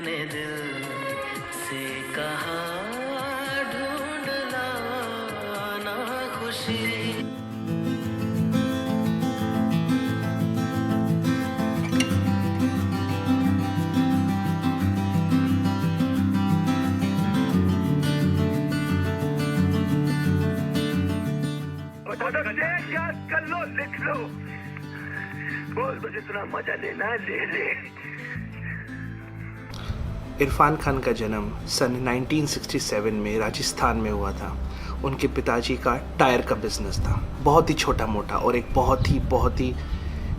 मैंने दिल से कहा ढूंढ लाना खुशी। याद कर लो, लिख लो, बोल तो जितना मजा लेना है ले ले। इरफान खान का जन्म सन 1967 में राजस्थान में हुआ था। उनके पिताजी का टायर का बिजनेस था, बहुत ही छोटा मोटा, और एक बहुत ही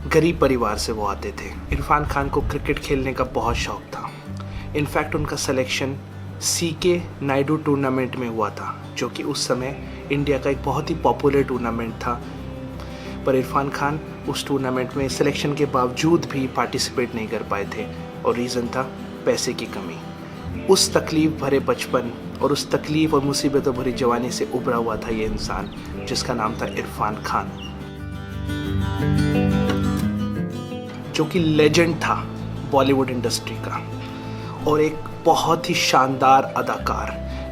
गरीब परिवार से वो आते थे। इरफान खान को क्रिकेट खेलने का बहुत शौक था। इनफैक्ट उनका सिलेक्शन सीके नायडू टूर्नामेंट में हुआ था, जो कि उस समय इंडिया का एक बहुत ही पॉपुलर टूर्नामेंट था। पर इरफान खान उस टूर्नामेंट में सिलेक्शन के बावजूद भी पार्टिसिपेट नहीं कर पाए थे, और रीज़न था पैसे की कमी। उस तकलीफ़ भरे बचपन और उस तकलीफ़ और मुसीबतों भरी जवानी से उभरा हुआ था ये इंसान, जिसका नाम था इरफान खान, जो कि लेजेंड था बॉलीवुड इंडस्ट्री का, और एक बहुत ही शानदार अदाकार,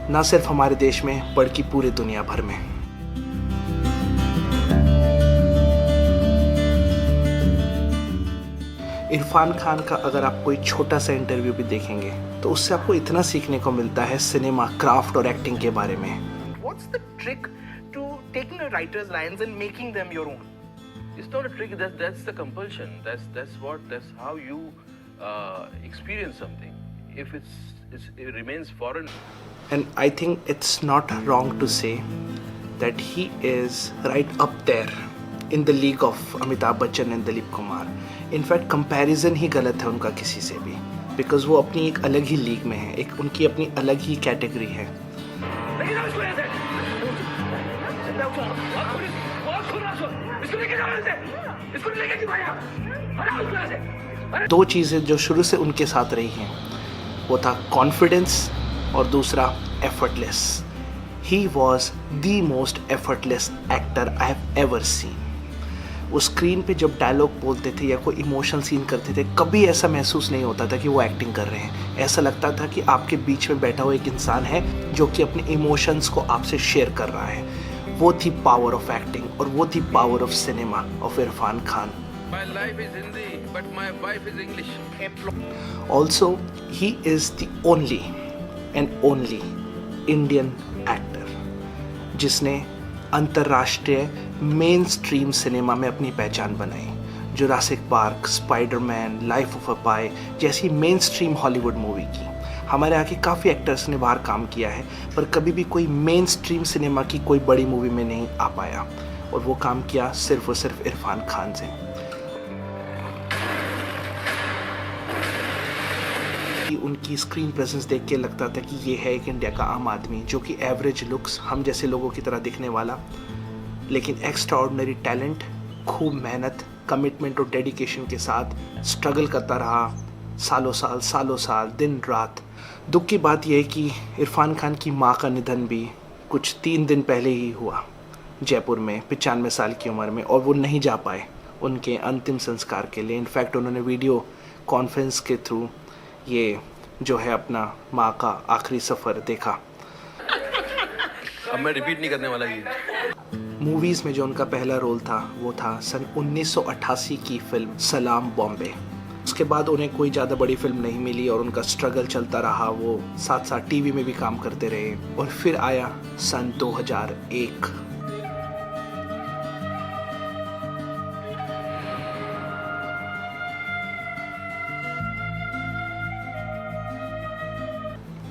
ना सिर्फ हमारे देश में बल्कि पूरी दुनिया भर में। इरफान खान का अगर आप कोई छोटा सा इंटरव्यू भी देखेंगे तो उससे आपको इतना सीखने को मिलता है सिनेमा, क्राफ्ट और एक्टिंग के बारे में। What's the trick to taking a writer's lines and making them your own? It's not a trick. That's the compulsion. That's how you experience something. If it remains foreign. And I think it's not wrong to say that he is right up there in the league of Amitabh Bachchan and Dilip Kumar. In fact comparison ही गलत है उनका किसी से भी, because वो अपनी एक अलग ही लीग में है, एक उनकी अपनी अलग ही कैटेगरी है। दो चीज़ें जो शुरू से उनके साथ रही हैं वो था कॉन्फिडेंस और दूसरा effortless. He was the most effortless actor I have ever seen. वो स्क्रीन पे जब डायलॉग बोलते थे या कोई इमोशनल सीन करते थे, कभी ऐसा महसूस नहीं होता था कि वो एक्टिंग कर रहे हैं। ऐसा लगता था कि आपके बीच में बैठा हुआ एक इंसान है जो कि अपने इमोशंस को आपसे शेयर कर रहा है। वो थी पावर ऑफ एक्टिंग और वो थी power of cinema of Irfan Khan. My life is Hindi, but my wife is English. Also, he is the only and only Indian actor जिसने अंतर्राष्ट्रीय मेन स्ट्रीम सिनेमा में अपनी पहचान बनाई। Jurassic Park, Spiderman, Life of a Pi जैसी main stream Hollywood movie की। हमारे यहाँ के काफ़ी एक्टर्स ने बाहर काम किया है, पर कभी भी कोई मेन स्ट्रीम सिनेमा की कोई बड़ी मूवी में नहीं आ पाया, और वो काम किया सिर्फ और सिर्फ इरफान खान से। उनकी स्क्रीन प्रेजेंस देख के लगता था कि ये है एक इंडिया का आम आदमी, जो कि एवरेज लुक्स, हम जैसे लोगों की तरह दिखने वाला, लेकिन एक्स्ट्राऑर्डिनरी टैलेंट, खूब मेहनत, कमिटमेंट और डेडिकेशन के साथ स्ट्रगल करता रहा सालों साल दिन रात। दुख की बात यह है कि इरफान खान की माँ का निधन भी कुछ 3 दिन पहले ही हुआ जयपुर में 95 साल की उम्र में, और वो नहीं जा पाए उनके अंतिम संस्कार के लिए। इनफैक्ट उन्होंने वीडियो कॉन्फ्रेंस के थ्रू ये जो है अपना माँ का आखिरी सफ़र देखा। अब मैं रिपीट नहीं करने वाला ये। मूवीज़ में जो उनका पहला रोल था वो था सन 1988 की फिल्म सलाम बॉम्बे। उसके बाद उन्हें कोई ज़्यादा बड़ी फिल्म नहीं मिली और उनका स्ट्रगल चलता रहा। वो साथ साथ टीवी में भी काम करते रहे, और फिर आया सन 2001।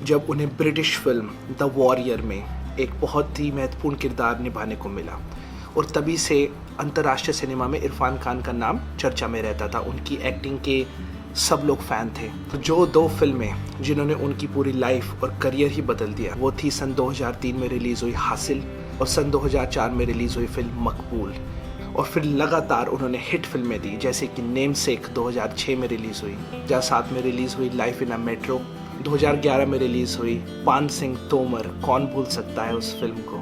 जब उन्हें ब्रिटिश फिल्म द वॉरियर में एक बहुत ही महत्वपूर्ण किरदार निभाने को मिला, और तभी से अंतर्राष्ट्रीय सिनेमा में इरफान खान का नाम चर्चा में रहता था। उनकी एक्टिंग के सब लोग फ़ैन थे। जो 2 फिल्में जिन्होंने उनकी पूरी लाइफ और करियर ही बदल दिया, वो थी सन 2003 में रिलीज़ हुई हासिल और सन 2004 में रिलीज़ हुई फिल्म मकबूल। और फिर लगातार उन्होंने हिट फिल्में दी, जैसे कि नेमसेक 2006 में रिलीज़ हुई, जहाँ साथ में रिलीज़ हुई लाइफ इन अ मेट्रो 2011 में रिलीज़ हुई, पान सिंह तोमर, कौन भूल सकता है उस फिल्म को।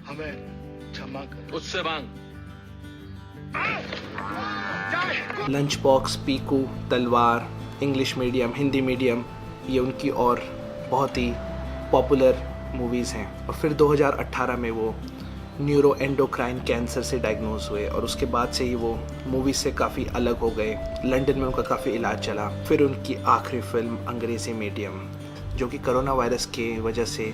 हमें क्षमा कर। उससे मांग। लंच बॉक्स, पीकू, तलवार, इंग्लिश मीडियम, हिंदी मीडियम, ये उनकी और बहुत ही पॉपुलर मूवीज़ हैं। और फिर 2018 में वो न्यूरो एंडोक्राइन कैंसर से डायग्नोज हुए और उसके बाद से ही वो मूवी से काफ़ी अलग हो गए। लंदन में उनका काफ़ी इलाज चला। फिर उनकी आखिरी फिल्म अंग्रेज़ी मीडियम, जो कि कोरोना वायरस के वजह से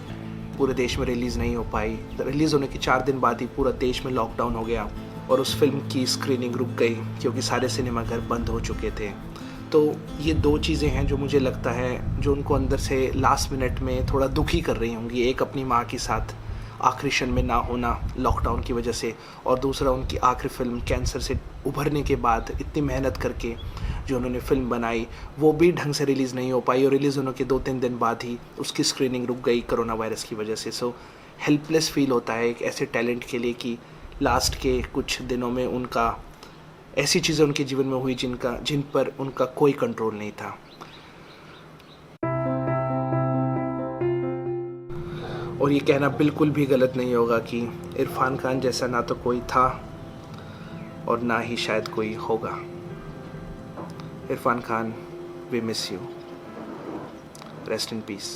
पूरे देश में रिलीज़ नहीं हो पाई। रिलीज़ होने के 4 दिन बाद ही पूरा देश में लॉकडाउन हो गया और उस फिल्म की स्क्रीनिंग रुक गई क्योंकि सारे सिनेमाघर बंद हो चुके थे। तो ये 2 चीज़ें हैं जो मुझे लगता है जो उनको अंदर से लास्ट मिनट में थोड़ा दुखी कर रही होंगी। एक अपनी माँ के साथ आखिरी क्षण में ना होना लॉकडाउन की वजह से, और दूसरा उनकी आखिरी फिल्म कैंसर से उभरने के बाद इतनी मेहनत करके जो उन्होंने फिल्म बनाई वो भी ढंग से रिलीज़ नहीं हो पाई और रिलीज़ होने के 2-3 दिन बाद ही उसकी स्क्रीनिंग रुक गई कोरोना वायरस की वजह से। सो हेल्पलेस फील होता है एक ऐसे टैलेंट के लिए कि लास्ट के कुछ दिनों में उनका ऐसी चीज़ें उनके जीवन में हुई जिन पर उनका कोई कंट्रोल नहीं था। और ये कहना बिल्कुल भी गलत नहीं होगा कि इरफान खान जैसा ना तो कोई था और ना ही शायद कोई होगा। Irrfan Khan, we miss you, rest in piece.